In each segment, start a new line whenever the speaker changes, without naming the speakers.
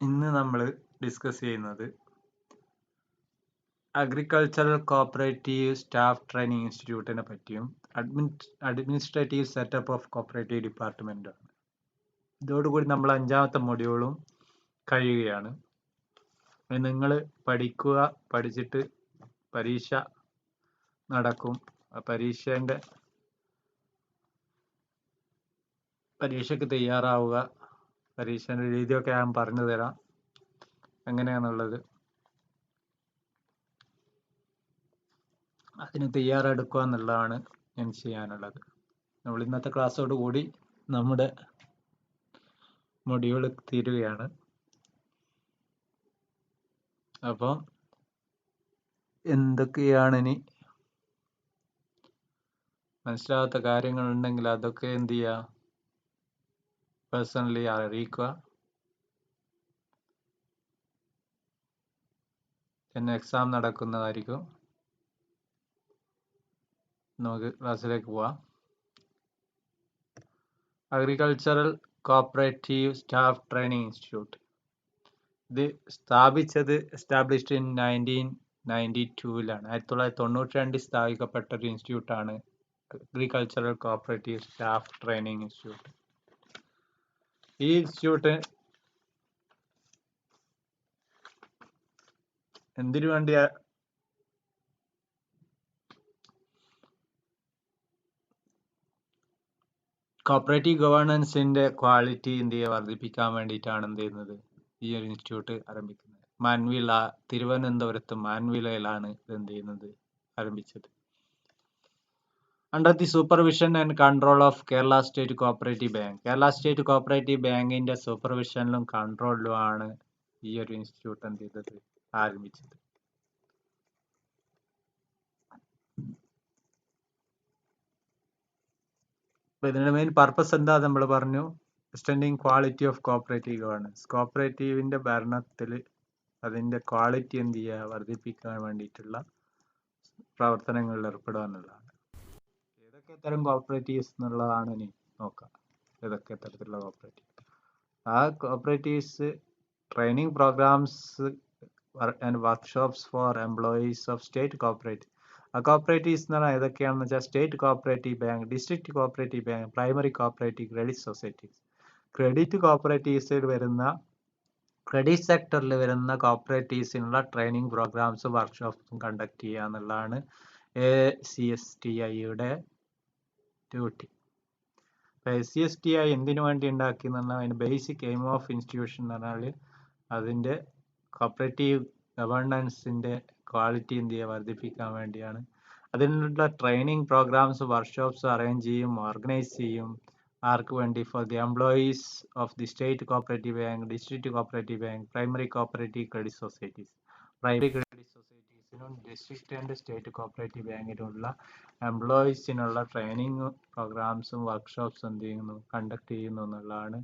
ഇന്ന് നമ്മൾ ഡിസ്കസ് ചെയ്യുന്നത് അഗ്രികൾച്ചറൽ കോപ്പറേറ്റീവ് സ്റ്റാഫ് ട്രെയിനിങ് ഇൻസ്റ്റിറ്റ്യൂട്ടിനെ പറ്റിയും അഡ്മിനിസ്ട്രേറ്റീവ് സെറ്റപ്പ് ഓഫ് കോപ്പറേറ്റീവ് ഡിപ്പാർട്ട്മെൻറ്റാണ്. ഇതോടുകൂടി നമ്മൾ 5ാമത്തെ മൊഡ്യൂളും കഴിയുകയാണ്. നിങ്ങൾ പഠിക്കുക, പഠിച്ചിട്ട് പരീക്ഷ നടക്കും. പരീക്ഷയ്ക്ക് തയ്യാറാവുക. പരീക്ഷേൻ്റെ രീതിയൊക്കെ ഞാൻ പറഞ്ഞു തരാം എങ്ങനെയാണെന്നുള്ളത്. അതിന് തയ്യാറെടുക്കുക എന്നുള്ളതാണ് ഞാൻ ചെയ്യാനുള്ളത്. നമ്മൾ ഇന്നത്തെ ക്ലാസ്സോട് കൂടി നമ്മുടെ മൊഡ്യൂൾ തീരുകയാണ്. അപ്പം എന്തൊക്കെയാണ് ഇനി മനസ്സിലാവാത്ത കാര്യങ്ങളുണ്ടെങ്കിൽ അതൊക്കെ എന്ത് ചെയ്യുക, പേഴ്സണലി അറിയിക്കുക. പിന്നെ എക്സാം നടക്കുന്നതായിരിക്കും. നമുക്ക് ക്ലാസ്സിലേക്ക് പോവാം. Agricultural cooperative staff training institute. ഇത് എസ്റ്റാബ്ലിഷ്ഡ് ഇൻ 1992 1992 സ്ഥാപിക്കപ്പെട്ട ഒരു ഇൻസ്റ്റിറ്റ്യൂട്ടാണ് agricultural cooperative staff training institute. ഈ ഇൻസ്റ്റിറ്റ്യൂട്ട് എന്തിനു വേണ്ടിയാ? കോപ്പറേറ്റീവ് ഗവേണൻസിന്റെ ക്വാളിറ്റി വർദ്ധിപ്പിക്കാൻ വേണ്ടിയിട്ടാണ് എന്ത് ചെയ്യുന്നത്, ഈ ഒരു ഇൻസ്റ്റിറ്റ്യൂട്ട് ആരംഭിക്കുന്നത്. തിരുവനന്തപുരത്ത് മാൻവിലയിലാണ് ഇത് എന്ത് ചെയ്യുന്നത്, ആരംഭിച്ചത്. Under the supervision and control of Kerala state cooperative bank. Kerala state cooperative ബാങ്കിന്റെ സൂപ്പർവിഷനിലും കൺട്രോളിലുമാണ് ഈ ഒരു ഇൻസ്റ്റിറ്റ്യൂട്ട് എന്ത് ചെയ്തത്, ആരംഭിച്ചത്. അപ്പൊ ഇതിന്റെ മെയിൻ പർപ്പസ് എന്താ നമ്മൾ പറഞ്ഞു, extending quality of cooperative governance. കോപ്പറേറ്റീവിന്റെ ഭരണത്തിൽ അതിന്റെ ക്വാളിറ്റി എന്ത് ചെയ്യുക, വർദ്ധിപ്പിക്കാൻ വേണ്ടിയിട്ടുള്ള പ്രവർത്തനങ്ങളിൽ ഏർപ്പെടുക എന്നുള്ളതാണ്. ഏതൊക്കെ തരം കോപ്പറേറ്റീവ്സ് എന്നുള്ളതാണ് ഇനി നോക്കാം. ഏതൊക്കെ തരത്തിലുള്ള കോപ്പറേറ്റീവ്. ആ cooperatives training programmes and workshops for employees of state cooperative. ആ കോപ്പറേറ്റീവ്സ് എന്ന് പറഞ്ഞാൽ ഏതൊക്കെയാണെന്ന് വെച്ചാൽ state cooperative bank, district cooperative bank, primary cooperative, credit societies. Credit കോപ്പറേറ്റീവ്സിൽ വരുന്ന, ക്രെഡിറ്റ് സെക്ടറിൽ വരുന്ന കോപ്പറേറ്റീവ്സിനുള്ള ട്രെയിനിങ് പ്രോഗ്രാംസും വർക്ക്ഷോപ്സും കണ്ടക്ട് ചെയ്യുക എന്നുള്ളതാണ് ACSTIയുടെ ഡ്യൂട്ടി. ACSTI എന്തിനു വേണ്ടി ഉണ്ടാക്കി എന്ന് പറഞ്ഞാൽ അതിന് ബേസിക് എയിം ഓഫ് ഇൻസ്റ്റിറ്റ്യൂഷൻ എന്ന് പറഞ്ഞാൽ അതിൻ്റെ കോപ്പറേറ്റീവ് ഗവേണൻസിൻ്റെ ക്വാളിറ്റി എന്ത് ചെയ്യുക, വർദ്ധിപ്പിക്കാൻ വേണ്ടിയാണ്. അതിനുള്ള ട്രെയിനിങ് പ്രോഗ്രാംസ് വർക്ക്ഷോപ്സ് അറേഞ്ച് ചെയ്യും, ഓർഗനൈസ് ചെയ്യും. ആർക്ക് വേണ്ടി? For the employees of the state cooperative bank, district cooperative bank, primary cooperative credit societies. Primary credit സൊസൈറ്റീസിനും ഡിസ്ട്രിക്ട് ആൻഡ് സ്റ്റേറ്റ് കോപ്പറേറ്റീവ് ബാങ്കിനുള്ള എംപ്ലോയീസിനുള്ള ട്രെയിനിങ് പ്രോഗ്രാംസും വർക്ക്ഷോപ്സും എന്ത് ചെയ്യുന്നു, കണ്ടക്ട് ചെയ്യുന്നു എന്നുള്ളതാണ്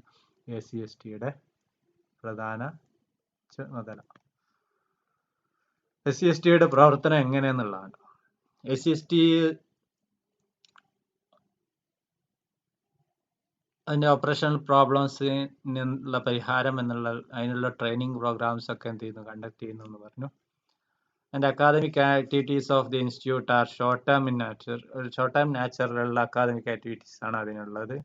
ACSTയുടെ പ്രധാന ചുമതല. ACSTയുടെ പ്രവർത്തനം എങ്ങനെയെന്നുള്ളതാണ്. ACST അതിൻ്റെ ഓപ്പറേഷണൽ പ്രോബ്ലംസിനുള്ള പരിഹാരം അതിനുള്ള ട്രെയിനിങ് പ്രോഗ്രാംസ് ഒക്കെ എന്ത് ചെയ്യുന്നു, കണ്ടക്ട് ചെയ്യുന്നു എന്ന് പറഞ്ഞു. And academic activities of the institute are short term നാച്ചുറലുള്ള അക്കാദമിക് ആക്ടിവിറ്റീസ് ആണ് അതിനുള്ളത്.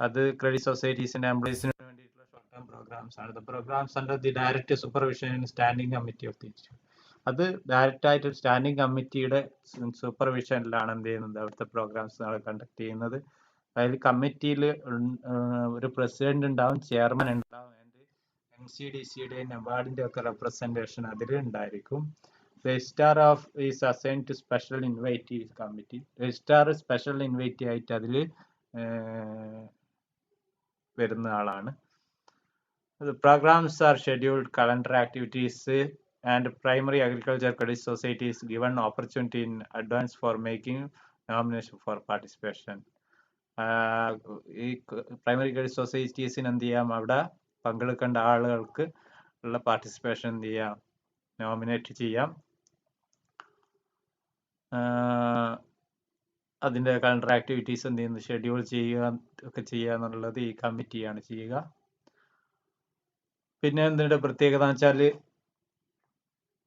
അത് ക്രെഡിറ്റ് സൊസൈറ്റീസിന്റെ എംപ്ലോയീസിന് വേണ്ടിയിട്ടുള്ള ഷോർട്ട് ടേം പ്രോഗ്രാംസ് ആണ്. The programmes under the direct supervision and standing committee of the institute. അത് ഡയറക്റ്റ് ആയിട്ട് സ്റ്റാൻഡിംഗ് കമ്മിറ്റിയുടെ സൂപ്പർവിഷനിലാണ് എന്ത് ചെയ്യുന്നത്, അവിടുത്തെ പ്രോഗ്രാംസ് കണ്ടക്ട് ചെയ്യുന്നത്. അതിൽ കമ്മിറ്റിയിൽ ഒരു പ്രസിഡന്റ് ഉണ്ടാവും, ചെയർമാൻ ഉണ്ടാവും, MCDCയുടെ നബാർഡിന്റെ ഒക്കെ റെപ്രസെന്റേഷൻ അതിൽ ഉണ്ടായിരിക്കും. Registrar is assigned to special invitee committee. Registrar special invitee ആയിട്ട് അതിൽ വരുന്ന ആളാണ്. Programmes are scheduled, calendar activities and primary agriculture credit societies given opportunity in advance for making nomination for participation. ഈ primary credit സൊസൈറ്റീസിന് എന്ത് ചെയ്യാം, അവിടെ പങ്കെടുക്കേണ്ട ആളുകൾക്ക് ഉള്ള പാർട്ടിസിപ്പേഷൻ എന്ത് ചെയ്യാം, നോമിനേറ്റ് ചെയ്യാം. അതിൻ്റെ കലണ്ടർ ആക്ടിവിറ്റീസ് എന്ത് ചെയ്യുന്നു, ഷെഡ്യൂൾ ചെയ്യുക ഒക്കെ ചെയ്യുക എന്നുള്ളത് ഈ കമ്മിറ്റിയാണ് ചെയ്യുക. പിന്നെ എന്തിന്റെ പ്രത്യേകത എന്ന് വെച്ചാൽ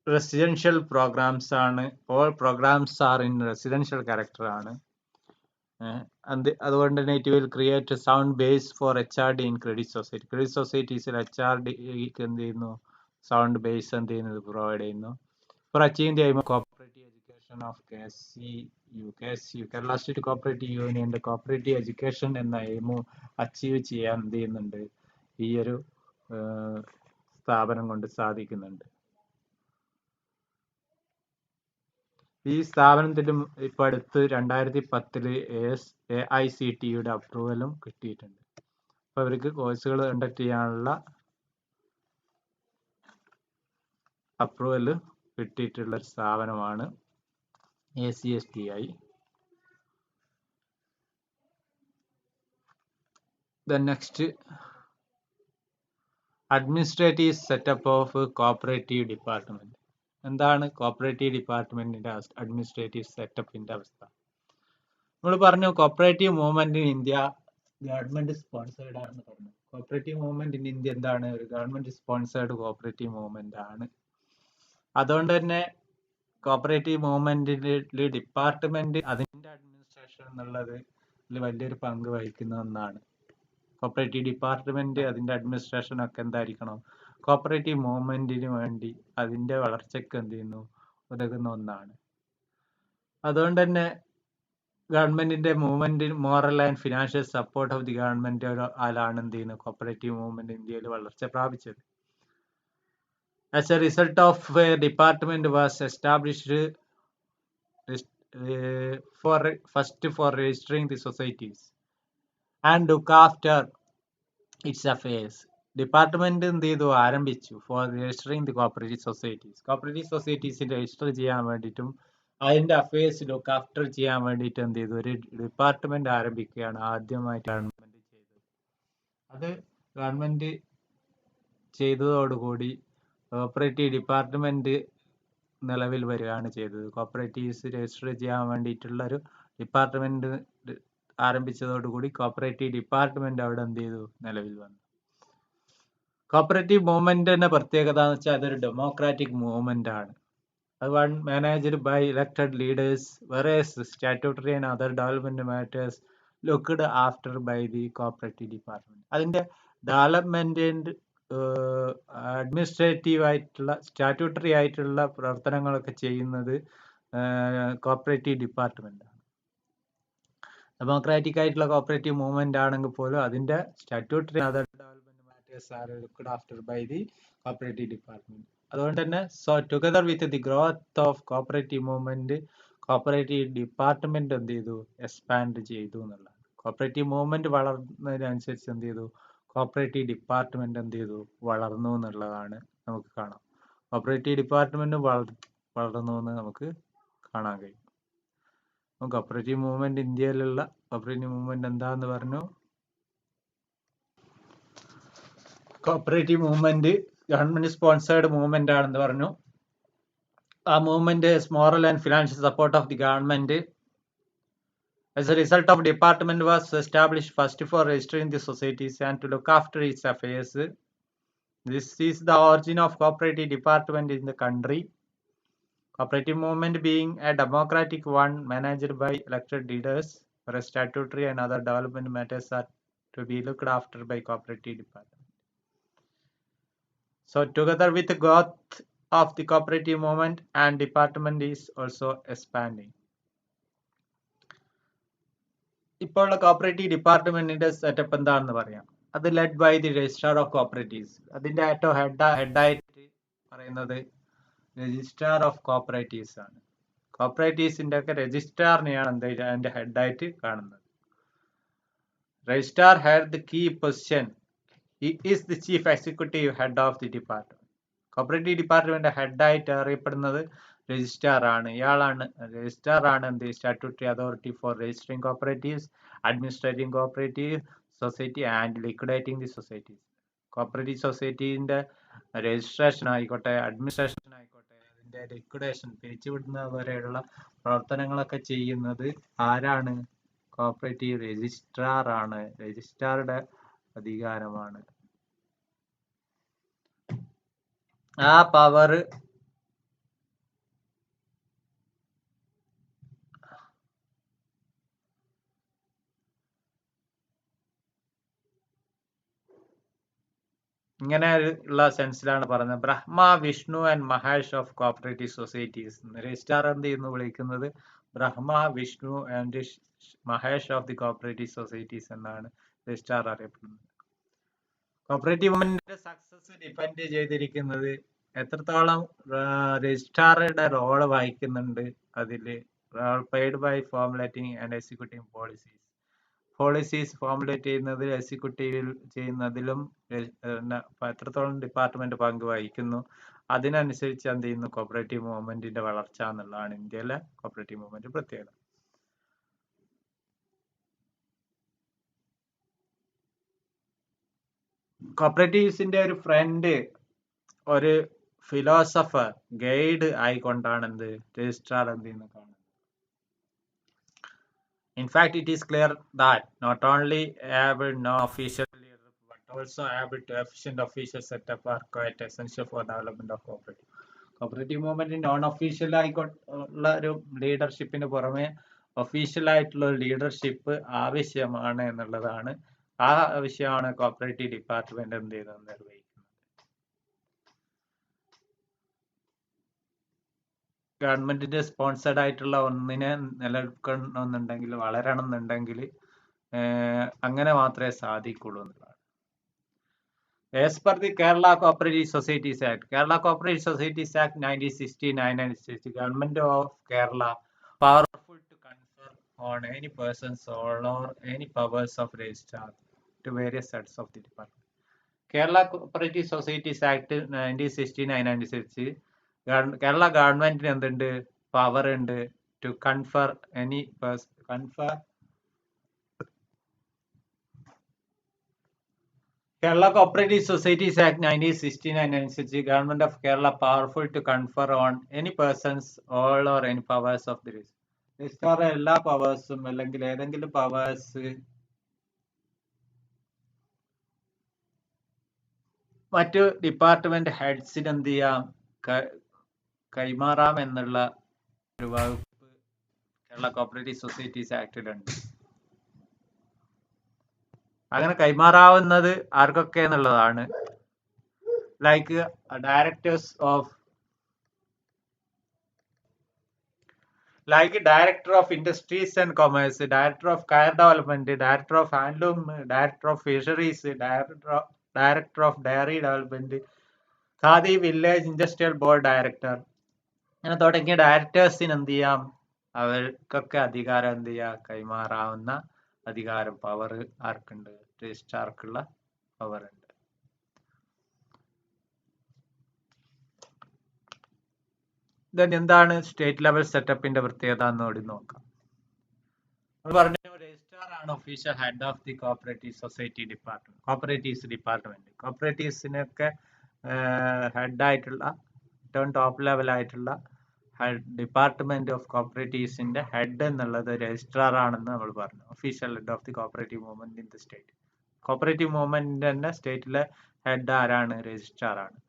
റെസിഡൻഷ്യൽ പ്രോഗ്രാംസ് ആണ്. All programmes are in residential character ആണ്. അതുകൊണ്ട് തന്നെ it will create sound base for HRD in credit society. Credit സൊസൈറ്റീസിൽ HRDക്ക് എന്ത് ചെയ്യുന്നു, സൗണ്ട് ബേസ് എന്ത് ചെയ്യുന്നത് പ്രൊവൈഡ് ചെയ്യുന്നു. For achieving the aim of cooperative education of KSU Kerala state cooperative യൂണിയന്റെ കോപ്പറേറ്റീവ് എഡ്യൂക്കേഷൻ എന്ന എയിമും അച്ചീവ് ചെയ്യാൻ എന്ത് ചെയ്യുന്നുണ്ട്, ഈ ഒരു സ്ഥാപനം കൊണ്ട് സാധിക്കുന്നുണ്ട്. ഈ സ്ഥാപനത്തിലും ഇപ്പൊ അടുത്ത് 2010 AICTEയുടെ അപ്രൂവലും കിട്ടിയിട്ടുണ്ട്. അപ്പൊ അവർക്ക് കോഴ്സുകൾ കണ്ടക്ട് ചെയ്യാനുള്ള അപ്രൂവൽ കിട്ടിയിട്ടുള്ള ഒരു സ്ഥാപനമാണ് ACSTI. Then next, administrative setup of cooperative department. എന്താണ് കോപ്പറേറ്റീവ് ഡിപ്പാർട്ട്മെന്റിന്റെ അഡ്മിനിസ്ട്രേറ്റീവ് സെറ്റപ്പിന്റെ അവസ്ഥ? നമ്മൾ പറഞ്ഞു cooperative movement in India government sponsored ആണെന്ന് പറഞ്ഞു. കോപ്പറേറ്റീവ് മൂവ്മെന്റ് ഇൻ ഇന്ത്യ എന്താണ്, ഒരു ഗവൺമെന്റ് സ്പോൺസേർഡ് കോപ്പറേറ്റീവ് മൂവ്മെന്റ് ആണ്. അതുകൊണ്ട് തന്നെ കോപ്പറേറ്റീവ് മൂവ്മെന്റിൽ ഡിപ്പാർട്ട്മെന്റ് അതിന്റെ അഡ്മിനിസ്ട്രേഷൻ എന്നുള്ളത് വലിയൊരു പങ്ക് വഹിക്കുന്ന ഒന്നാണ്. കോപ്പറേറ്റീവ് ഡിപ്പാർട്ട്മെന്റ് അതിന്റെ അഡ്മിനിസ്ട്രേഷൻ ഒക്കെ എന്തായിരിക്കണം, കോപ്പറേറ്റീവ് മൂവ്മെന്റിന് വേണ്ടി അതിന്റെ വളർച്ചയ്ക്ക് എന്ത് ചെയ്യുന്നു, ഉതകുന്ന ഒന്നാണ്. അതുകൊണ്ട് തന്നെ ഗവൺമെന്റിന്റെ movement moral and financial support of the government ആലാണ് എന്ത് ചെയ്യുന്നത്, കോപ്പറേറ്റീവ് മൂവ്മെന്റ് ഇന്ത്യയിൽ വളർച്ച പ്രാപിച്ചത്. As a result of department was established for registering the societies and look after its affairs. Department എന്ത് ചെയ്തു, ആരംഭിച്ചു for registering the cooperative societies. Cooperative സൊസൈറ്റീസിൽ രജിസ്റ്റർ ചെയ്യാൻ വേണ്ടിയിട്ടും അതിന്റെ അഫയേഴ്സ് ലുക്ക് ആഫ്റ്റർ ചെയ്യാൻ വേണ്ടിയിട്ട് എന്ത് ചെയ്തു, ഒരു ഡിപ്പാർട്ട്മെന്റ് ആരംഭിക്കുകയാണ് ആദ്യമായിട്ട് ഗവൺമെന്റ് ചെയ്തത്. അത് ഗവൺമെന്റ് ചെയ്തതോടുകൂടി കോപ്പറേറ്റീവ് ഡിപ്പാർട്ട്മെന്റ് നിലവിൽ വരികയാണ് ചെയ്തത്. കോപ്പറേറ്റീവ്സ് രജിസ്റ്റർ ചെയ്യാൻ വേണ്ടിയിട്ടുള്ള ഒരു ഡിപ്പാർട്ട്മെന്റ് ആരംഭിച്ചതോടുകൂടി കോപ്പറേറ്റീവ് ഡിപ്പാർട്ട്മെന്റ് അവിടെ എന്ത് ചെയ്തു, നിലവിൽ വന്നു. കോപ്പറേറ്റീവ് മൂവ്മെന്റിന്റെ പ്രത്യേകത എന്ന് വെച്ചാൽ അതൊരു ഡെമോക്രാറ്റിക് മൂവ്മെന്റ് ആണ്. അത് managed by elected leaders, whereas statutory and other development matters looked after by the cooperative department. അതിന്റെ ഡെവലപ്മെന്റ് അഡ്മിനിസ്ട്രേറ്റീവ് ആയിട്ടുള്ള സ്റ്റാറ്റ്യൂട്ടറി ആയിട്ടുള്ള പ്രവർത്തനങ്ങളൊക്കെ ചെയ്യുന്നത് കോപ്പറേറ്റീവ് ഡിപ്പാർട്ട്മെന്റ് ആണ്. ഡെമോക്രാറ്റിക് ആയിട്ടുള്ള കോപ്പറേറ്റീവ് മൂവ്മെന്റ് ആണെങ്കിൽ പോലും അതിന്റെ statutory other development matters are looked after by the cooperative department. അതുകൊണ്ട് തന്നെ together with the growth of cooperative movement, cooperative department എന്ത് ചെയ്തു, എക്സ്പാൻഡ് ചെയ്തു എന്നുള്ളതാണ്. കോപ്പറേറ്റീവ് മൂവ്മെന്റ് വളർന്നതിനനുസരിച്ച് എന്ത് ചെയ്തു, കോപ്പറേറ്റീവ് ഡിപ്പാർട്ട്മെന്റ് എന്ത് ചെയ്തു, വളർന്നു എന്നുള്ളതാണ് നമുക്ക് കാണാം. കോപ്പറേറ്റീവ് ഡിപ്പാർട്ട്മെന്റ് വളർന്നു എന്ന് നമുക്ക് കാണാൻ കഴിയും. കോപ്പറേറ്റീവ് മൂവ്മെന്റ് ഇന്ത്യയിലുള്ള കോപ്പറേറ്റീവ് മൂവ്മെന്റ് എന്താന്ന് പറഞ്ഞു. Cooperative movement government sponsored movement ആണെന്ന് പറഞ്ഞു. ആ movement moral and financial support of the government. As a result of department was established first for registering the societies and to look after its affairs. This is the origin of cooperative department in the country. Cooperative movement being a democratic one managed by elected leaders, where statutory and other development matters are to be looked after by cooperative department. So together with the growth of the cooperative movement and department is also expanding. ഇപ്പോഴുള്ള cooperative ഡിപ്പാർട്ട്മെന്റിന്റെ setup എന്താണെന്ന് പറയാം. അത് led by the registrar of cooperatives. അതിന്റെ ഏറ്റവും ഹെഡായിട്ട് പറയുന്നത് registrar of cooperatives ആണ്. കോപ്പറേറ്റീവ്സിന്റെ ഒക്കെ രജിസ്ട്രാറിനെയാണ് അതിന്റെ ഹെഡായിട്ട് കാണുന്നത്. Registrar had the key position. He is the chief executive head of the department. Cooperative department ഹെഡായിട്ട് അറിയപ്പെടുന്നത് രജിസ്ട്രാർ ആണ്. ഇയാളാണ് രജിസ്ട്രാർ ആണ് എന്ത് statutory authority for registering cooperatives, administrating cooperative society and liquidating the societies. Cooperative സൊസൈറ്റീന്റെ registration ആയിക്കോട്ടെ, administration ആയിക്കോട്ടെ, അതിന്റെ ലിക്വിഡേഷൻ പിരിച്ചുവിടുന്ന വരെയുള്ള പ്രവർത്തനങ്ങളൊക്കെ ചെയ്യുന്നത് ആരാണ്? കോപ്പറേറ്റീവ് രജിസ്ട്രാർ ആണ്. രജിസ്ട്രാറുടെ അധികാരമാണ്. ആ പവർ ഇങ്ങനെ ഉള്ള സെൻസിലാണ് പറഞ്ഞത്. Brahma, Vishnu and Mahesh of cooperative societies. Registrar എന്ത് ചെയ്യുന്നു വിളിക്കുന്നത് Brahma, Vishnu and Mahesh of the cooperative societies എന്നാണ് രജിസ്ട്രാർ അറിയപ്പെടുന്നത്. കോപ്പറേറ്റീവ് മൂവ്മെന്റിന്റെ സക്സസ് ഡിപ്പെൻഡ് ചെയ്തിരിക്കുന്നത് എത്രത്തോളം രജിസ്ട്രാറുടെ റോള് വഹിക്കുന്നുണ്ട് അതില്. Paid by formulating and executing policies formulate ചെയ്യുന്നതിൽ എക്സിക്യൂട്ടീവിൽ ചെയ്യുന്നതിലും എത്രത്തോളം ഡിപ്പാർട്ട്മെന്റ് പങ്ക് വഹിക്കുന്നു അതിനനുസരിച്ച് എന്ത് ചെയ്യുന്നു കോപ്പറേറ്റീവ് മൂവ്മെന്റിന്റെ വളർച്ച എന്നുള്ളതാണ് ഇന്ത്യയിലെ കോപ്പറേറ്റീവ് മൂവ്മെന്റ് പ്രത്യേകത. കോപ്പറേറ്റീവ്സിന്റെ ഒരു ഫ്രണ്ട്, ഒരു ഫിലോസഫർ, ഗൈഡ് ആയിക്കൊണ്ടാണ് എന്ത് രജിസ്ട്രാർ എന്ത് ചെയ്യുന്നത് കാണുന്നത്. In fact, it is clear that not only able no official leader but also able to efficient official setup are quite essential for development of cooperative. Cooperative movement non official ആയിട്ടുള്ള ഒരു ലീഡർഷിപ്പിന് പുറമെ official ആയിട്ടുള്ള ഒരു leadership ആവശ്യമാണ് എന്നുള്ളതാണ്. ആ ആവശ്യമാണ് cooperative department എന്ത് ചെയ്യുന്നത് നിർവഹിക്കുന്നത്. ഗവൺമെന്റിന്റെ സ്പോൺസേഡ് ആയിട്ടുള്ള ഒന്നിനെ നിലനിൽക്കണമെന്നുണ്ടെങ്കിൽ, വളരണം എന്നുണ്ടെങ്കിൽ അങ്ങനെ മാത്രമേ സാധിക്കുള്ളൂ എന്നുള്ളതാണ്. As per the Kerala Cooperative Societies Act, Kerala Cooperative Societies Act 1969 അനുസരിച്ച് government of Kerala powerful to confer on any person's soul or any powers of registrar to various heads of the department. Kerala cooperative societies act 1969 അനുസരിച്ച് കേരള ഗവൺമെന്റിന് എന്തുണ്ട്, power ഉണ്ട് to confer any Kerala cooperative societies act 1969 അനുസരിച്ച് government of Kerala powerful to confer on any persons all or any powers of the registrar എല്ലാ പവേഴ്സും അല്ലെങ്കിൽ ഏതെങ്കിലും powers മറ്റു ഡിപ്പാർട്ട്മെന്റ് ഹെഡ്സിന് എന്ത് ചെയ്യാം, കൈമാറാം എന്നുള്ള ഒരു വകുപ്പ് കേരള കോപ്പറേറ്റീവ് സൊസൈറ്റീസ് ആക്ടിലുണ്ട്. അങ്ങനെ കൈമാറാവുന്നത് ആർക്കൊക്കെ എന്നുള്ളതാണ്. Like directors of Director of Industries and Commerce, Director of Kaya Development, Director of Handloom, Director of Fisheries, Director of Dairy Development, Khadi Village Industrial Board Director, അങ്ങനെ തുടങ്ങിയ ഡയറക്ടേഴ്സിന് എന്ത് ചെയ്യാം, അവർക്കൊക്കെ അധികാരം എന്ത് ചെയ്യാം, കൈമാറാവുന്ന അധികാരം, പവർ ആർക്കുണ്ട്, രജിസ്ട്രാർക്കുള്ള പവർ ഉണ്ട്. എന്താണ് സ്റ്റേറ്റ് ലെവൽ സെറ്റപ്പിന്റെ പ്രത്യേകത എന്നോട് നോക്കാം. പറഞ്ഞു രജിസ്ട്രാർ ആണ് official head of the cooperative society department, cooperatives department. കോപ്പറേറ്റീവ്സിനൊക്കെ ഹെഡ് ആയിട്ടുള്ള ഏറ്റവും ടോപ്പ് ലെവൽ ആയിട്ടുള്ള ഡിപ്പാർട്ട്മെന്റ് ഓഫ് കോപ്പറേറ്റീവ്സിന്റെ ഹെഡ് എന്നുള്ളത് രജിസ്ട്രാർ ആണെന്ന് നമ്മൾ പറഞ്ഞു. Official head of the cooperative movement in the state. Cooperative മൂവ്മെന്റിന്റെ തന്നെ സ്റ്റേറ്റിലെ ഹെഡ് ആരാണ്, രജിസ്ട്രാർ ആണ്.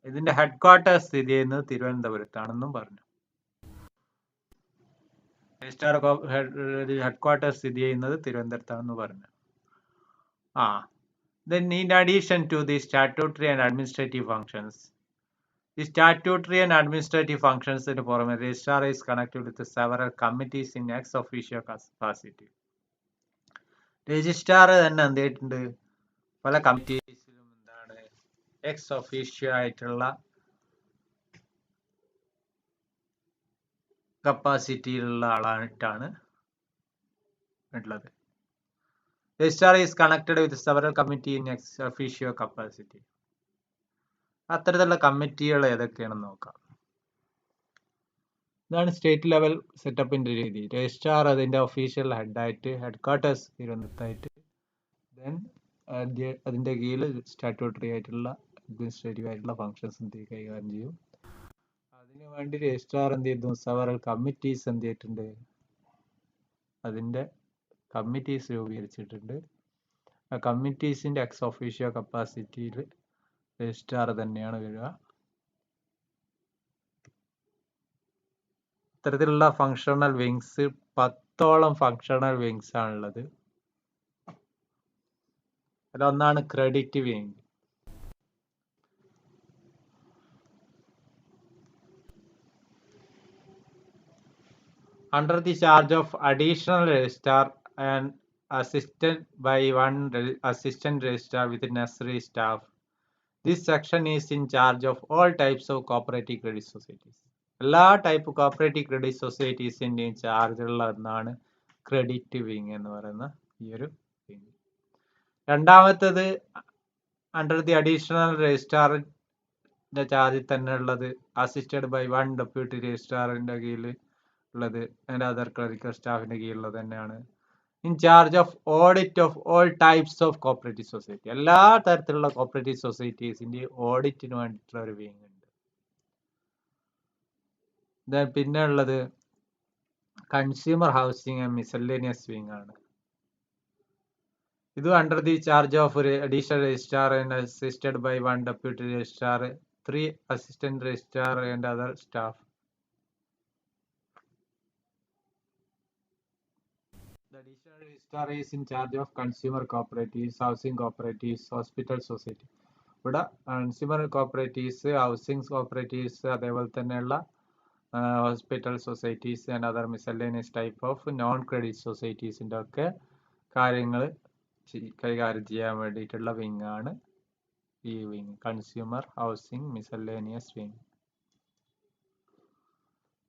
ഇതിന്റെ ഹെഡ് ക്വാർട്ടേഴ്സ് സ്ഥിതി ചെയ്യുന്നത് തിരുവനന്തപുരത്താണെന്നും പറഞ്ഞു. രജിസ്ട്രാർ ഹെഡ് ക്വാർട്ടേഴ്സ് സ്ഥിതി ചെയ്യുന്നത് തിരുവനന്തപുരത്താണെന്ന് പറഞ്ഞു. Then in addition to the statutory and administrative functions, the statutory and administrative functions ന് പുറമെ registrar is connected with several committees in ex officio capacity. Registrar തന്നെ എന്ത് ചെയ്തിട്ടുണ്ട്, പല കമ്മിറ്റീസിലും എന്താണ് എക്സ് ഒഫീഷ്യോ ആയിട്ടുള്ള കപ്പാസിറ്റിയിലുള്ള ആളായിട്ടാണ് ഉള്ളത്. Registrar is connected with several committee in ex officio capacity. അത്തരത്തിലുള്ള കമ്മിറ്റികൾ ഏതൊക്കെയാണെന്ന് നോക്കാം. ഇതാണ് സ്റ്റേറ്റ് ലെവൽ സെറ്റപ്പിന്റെ രീതി. രജിസ്ട്രാർ അതിന്റെ ഒഫീഷ്യൽ ഹെഡായിട്ട്, ഹെഡ് ക്വാർട്ടേഴ്സ് തിരുവനന്തപുരത്തായിട്ട്, ദെൻ അതിന്റെ കീഴിൽ സ്റ്റാറ്റ്യൂട്ടറി ആയിട്ടുള്ള അഡ്മിനിസ്ട്രേറ്റീവ് ആയിട്ടുള്ള ഫങ്ഷൻസ് കൈകാര്യം ചെയ്യും. അതിനു വേണ്ടി രജിസ്ട്രാർ എന്ത് ചെയ്യുന്നു, സെവറൽ കമ്മിറ്റീസ് എന്ത് ചെയ്തിട്ടുണ്ട്, അതിന്റെ കമ്മിറ്റീസ് രൂപീകരിച്ചിട്ടുണ്ട്. ആ കമ്മിറ്റീസിന്റെ എക്സ് ഒഫീഷ്യോ കപ്പാസിറ്റിയിൽ രജിസ്ട്രാർ തന്നെയാണ് വരിക. ഇത്തരത്തിലുള്ള ഫങ്ഷണൽ വിങ്സ് 10ഓളം ഫങ്ഷണൽ വിങ്സ് ആണുള്ളത്. അതിലൊന്നാണ് credit wing. Under the charge of additional registrar and assisted by one assistant registrar with necessary staff. This section is in charge of all types of cooperative credit societies. എല്ലാ type cooperative credit സൊസൈറ്റീസിൻ്റെയും ചാർജുള്ള ഒന്നാണ് credit wing എന്ന് പറയുന്ന ഈ ഒരു wing. രണ്ടാമത്തേത് under the additional രജിസ്ട്രാറിന്റെ ചാർജിൽ തന്നെ ഉള്ളത് അസിസ്റ്റഡ് ബൈ വൺ ഡെപ്യൂട്ടി രജിസ്ട്രാറിന്റെ കീഴിൽ ഉള്ളത് ആൻഡ് അതർ ക്ലറിക്കൽ സ്റ്റാഫിന്റെ കീഴിലുള്ളത് തന്നെയാണ് in charge of audit of all types of cooperative society. എല്ലാ തരത്തിലുള്ള കോപ്പറേറ്റീവ് സൊസൈറ്റീസിന്റെ ഓഡിറ്റിന് വേണ്ടിയിട്ടുള്ള ഒരു വിങ് ഉണ്ട്. പിന്നെ ഉള്ളത് consumer housing and miscellaneous wing ആണ്. ഇത് അണ്ടർ ദി ചാർജ് ഓഫ് ഒരു additional registrar and assisted by one deputy registrar, 3 assistant registrar and other staff. The additional registrar is in charge of consumer cooperatives, housing cooperatives, hospital society. ഇവിടെ consumer cooperatives, housing cooperatives, അതേപോലെ തന്നെയുള്ള hospital societies and other miscellaneous type of non credit സൊസൈറ്റീസിൻ്റെ ഒക്കെ കാര്യങ്ങൾ കൈകാര്യം ചെയ്യാൻ വേണ്ടിയിട്ടുള്ള wing ആണ് ഈ wing, consumer housing miscellaneous wing.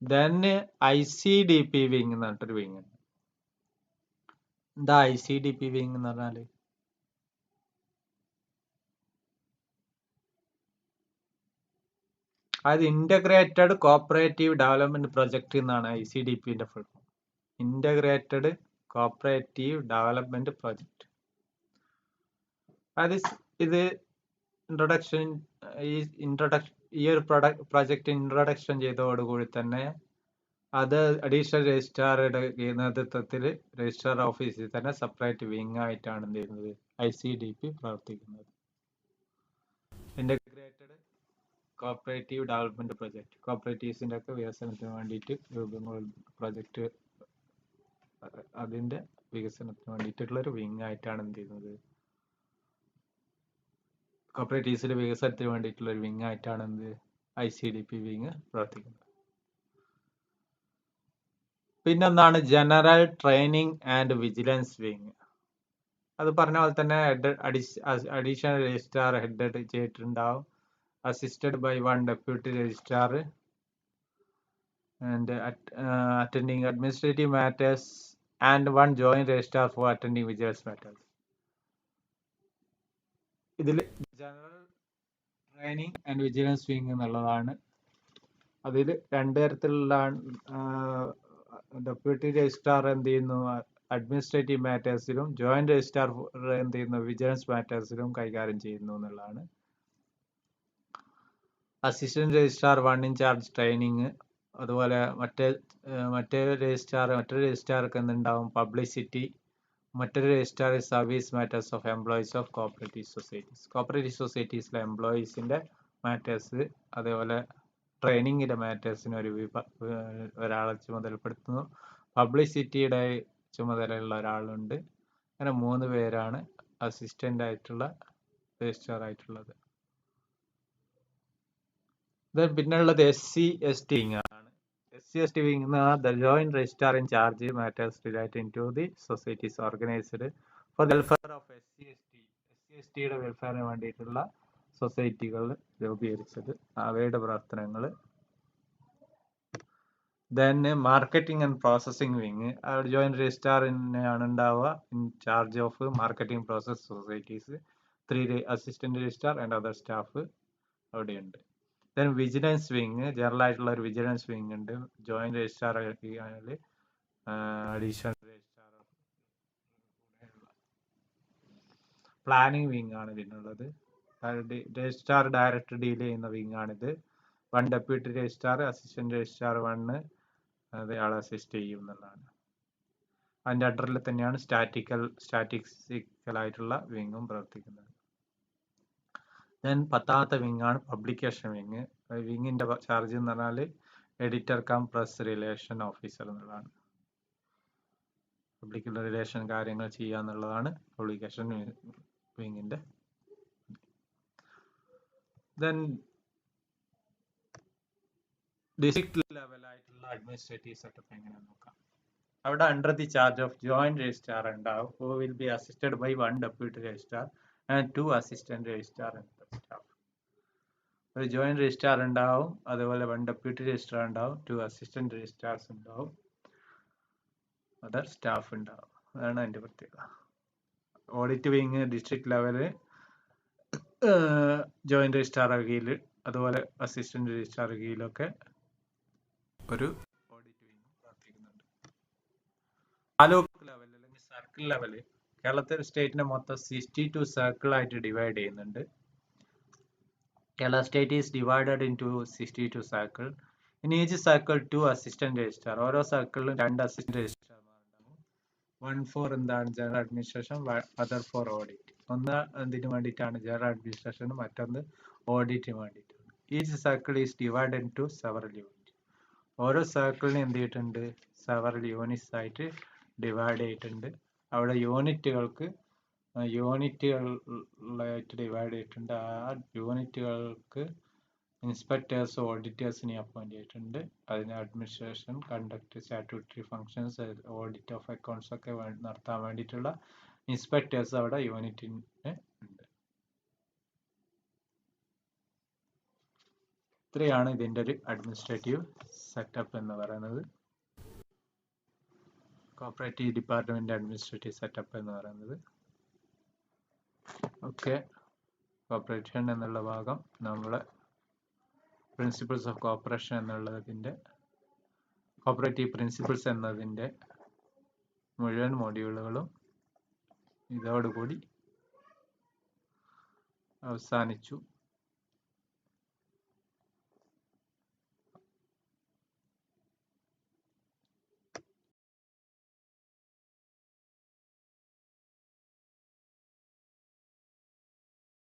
Then ICDP wing എന്ന് പറഞ്ഞിട്ടൊരു വിങ് ഉണ്ട്. എന്താ ICDP വിങ് എന്ന് പറഞ്ഞാല്? അത് ഇന്റഗ്രേറ്റഡ് കോപ്പറേറ്റീവ് ഡെവലപ്മെന്റ് പ്രൊജക്ട് എന്നാണ് ICDPന്റെ full form. Integrated cooperative development project. അത് ഇത് ഈ ഒരു പ്രൊജക്ട് ഇൻട്രൊഡക്ഷൻ ചെയ്തതോടുകൂടി തന്നെ അത് അഡീഷണൽ രജിസ്ട്രാറുടെ നേതൃത്വത്തിൽ രജിസ്ട്രാർ ഓഫീസിൽ തന്നെ സെപ്പറേറ്റ് വിങ് ആയിട്ടാണ് എന്ത് ചെയ്യുന്നത് ICDP പ്രവർത്തിക്കുന്നത്. ഇന്റഗ്രേറ്റഡ് കോപ്പറേറ്റീവ് ഡെവലപ്മെന്റ് പ്രൊജക്ട്, കോപ്പറേറ്റീവ്സിന്റെ ഒക്കെ വികസനത്തിന് വേണ്ടിയിട്ട് പ്രൊജക്ട്, അതിന്റെ വികസനത്തിന് വേണ്ടിയിട്ടുള്ള ഒരു വിങ് ആയിട്ടാണ് എന്ത് ചെയ്യുന്നത് കോപ്പറേറ്റീവ്സിന്റെ വികസനത്തിന് വേണ്ടിയിട്ടുള്ള ഒരു വിങ് ആയിട്ടാണ് എന്ത് ICDP വിങ് പ്രവർത്തിക്കുന്നത്. പിന്നൊന്നാണ് general training and vigilance wing. അത് പറഞ്ഞ പോലെ തന്നെ അഡീഷണൽ രജിസ്ട്രാർ ഹെഡ് ചെയ്തിട്ടുണ്ടാവും, assisted by one deputy registrar and attending administrative matters and one joint registrar for attending vigilance matters. ഇതിൽ general training and vigilance wing എന്നുള്ളതാണ്. അതിൽ 2 തരത്തിലുള്ള ഡെപ്യൂട്ടി രജിസ്ട്രാർ എന്ത് ചെയ്യുന്നു അഡ്മിനിസ്ട്രേറ്റീവ് മാറ്റേഴ്സിലും ജോയിന്റ് രജിസ്ട്രാർ എന്ത് ചെയ്യുന്നു വിജിലൻസ് മാറ്റേഴ്സിലും കൈകാര്യം ചെയ്യുന്നു എന്നുള്ളതാണ്. Assistant registrar 1 in charge training, അതുപോലെ മറ്റൊരു രജിസ്ട്രാർക്ക് എന്തുണ്ടാവും പബ്ലിസിറ്റി, മറ്റൊരു registrar service matters of employees of cooperative societies. Cooperative സൊസൈറ്റീസിലെ എംപ്ലോയീസിന്റെ മാറ്റേഴ്സ്, അതേപോലെ ട്രെയിനിങ്ങിന്റെ മാറ്റേഴ്സിന് ഒരാളെ ചുമതലപ്പെടുത്തുന്നു. പബ്ലിസിറ്റിയുടെ ചുമതലയുള്ള ഒരാളുണ്ട്. അങ്ങനെ 3 പേരാണ് അസിസ്റ്റന്റ് ആയിട്ടുള്ള രജിസ്ട്രാർ ആയിട്ടുള്ളത്. പിന്നുള്ളത് SC/ST വിങ് ആണ്. SC/ST wing the joint registrar in charge matters relating to the societies organised for the welfare of SC/STയുടെ വെൽഫെയറിന് വേണ്ടിയിട്ടുള്ള സൊസൈറ്റികൾ രൂപീകരിച്ചത്, അവയുടെ പ്രവർത്തനങ്ങൾ. Then marketing and processing wing, joint രജിസ്ട്രാറിനാണ് ഉണ്ടാവുക in charge of marketing process societies, 3 assistant registrar and other staff അവിടെയുണ്ട്. ദെൻ വിജിലൻസ് വിങ്, ജനറൽ ആയിട്ടുള്ള ഒരു വിജിലൻസ് വിങ് ഉണ്ട്. Joint registrar additional registrar. Planning wing ആണ് ഇതിനുള്ളത്. രജിസ്ട്രാർ ഡയറക്റ്റ് ഡീൽ ചെയ്യുന്ന wing ആണിത്. 1 ഡെപ്യൂട്ടി രജിസ്ട്രാർ, അസിസ്റ്റന്റ് രജിസ്ട്രാർ 1 അയാളെ assist ചെയ്യും എന്നുള്ളതാണ്. അതിന്റെ അണ്ടറിൽ തന്നെയാണ് സ്റ്റാറ്റിസ്റ്റിക്കൽ ആയിട്ടുള്ള വിങ്ങും പ്രവർത്തിക്കുന്നത്. ദെൻ 10ാമത്തെ വിങ് ആണ് പബ്ലിക്കേഷൻ വിങ്. വിങ്ങിന്റെ ചാർജ് എന്ന് പറഞ്ഞാൽ editor cum press relation officer എന്നുള്ളതാണ്. പബ്ലിക് റിലേഷൻ കാര്യങ്ങൾ ചെയ്യുക എന്നുള്ളതാണ് പബ്ലിക്കേഷൻ വിങ്ങിന്റെ. ദെൻ ഡിസ്ട്രിക്ട് ലെവലായിട്ടുള്ള അഡ്മിനിസ്ട്രേറ്റീവ് സെറ്റപ്പ് എങ്ങനെയാണെന്ന് നോക്കാം. അവിടെ under the charge of joint registrar ഉണ്ടാവും, who will be assisted by 1 deputy registrar and 2 assistant registrar എന്ന സ്റ്റാഫ്. ഒരു ജോയിന്റ് രജിസ്ട്രാർ ഉണ്ടാവും, അതുപോലെ 1 ഡെപ്യൂട്ടി രജിസ്ട്രാർ ഉണ്ടാവും, 2 അസിസ്റ്റന്റ് രജിസ്ട്രാർസ് ഉണ്ടാവും, അതർ സ്റ്റാഫ് ഉണ്ടാവും. അതാണ് അതിന്റെ പ്രത്യേകത. Audit wing district level joint registrar കീഴിൽ, അതുപോലെ അസിസ്റ്റന്റ് രജിസ്ട്രാർ കീഴിലൊക്കെ ഒരു ഓഡിറ്റ് വിങ് പ്രവർത്തിക്കുന്നുണ്ട്. താലൂക്ക് ലെവൽ അല്ലെങ്കിൽ സർക്കിൾ ലെവല് കേരളത്തിൽ സ്റ്റേറ്റിനെ മൊത്തം 62 സർക്കിൾ ആയിട്ട് ഡിവൈഡ് ചെയ്യുന്നുണ്ട്. Kerala state is divided into 62 circle. In each circle 2 assistant registrar. ഓരോ സർക്കിളിലും 2 അസിസ്റ്റന്റ് രജിസ്ട്രാർമാർ ഉണ്ടാവും. 1 for എന്താണ് general administration, other for audit. ഒന്ന് എന്തിനു വേണ്ടിയിട്ടാണ് ജനറൽ അഡ്മിനിസ്ട്രേഷൻ, മറ്റൊന്ന് ഓഡിറ്റിന് വേണ്ടിയിട്ടാണ്. Each circle is divide into several unit. ഓരോ സർക്കിളിനും എന്ത് ചെയ്തിട്ടുണ്ട്, സെവറൽ യൂണിറ്റ്സ് ആയിട്ട് ഡിവൈഡ് ചെയ്തിട്ടുണ്ട്. അവിടെ യൂണിറ്റുകളായിട്ട് ഡിവൈഡ് ചെയ്തിട്ടുണ്ട്. ആ യൂണിറ്റുകൾക്ക് ഇൻസ്പെക്ടേഴ്സ് ഓഡിറ്റേഴ്സിനെ അപ്പോയിന്റ് ചെയ്തിട്ടുണ്ട്. അതിന് administration, conduct, statutory functions, audit of accounts ഒക്കെ നടത്താൻ വേണ്ടിയിട്ടുള്ള ഇൻസ്പെക്ടേഴ്സ് അവിടെ യൂണിറ്റിന് ഉണ്ട്. ഇത്രയാണ് ഇതിൻ്റെ ഒരു അഡ്മിനിസ്ട്രേറ്റീവ് സെറ്റപ്പ് എന്ന് പറയുന്നത്. കോപ്പറേറ്റീവ് ഡിപ്പാർട്ട്മെന്റ് അഡ്മിനിസ്ട്രേറ്റീവ് സെറ്റപ്പ് എന്ന് പറയുന്നത്. ഓക്കെ, കോപ്പറേഷൻ എന്നുള്ള ഭാഗം നമ്മളെ പ്രിൻസിപ്പിൾസ് ഓഫ് കോപ്പറേഷൻ എന്നുള്ളതിൻ്റെ, കോപ്പറേറ്റീവ് പ്രിൻസിപ്പിൾസ് എന്നതിൻ്റെ മുഴുവൻ മൊഡ്യൂളുകളും ഇതോടുകൂടി അവസാനിച്ചു.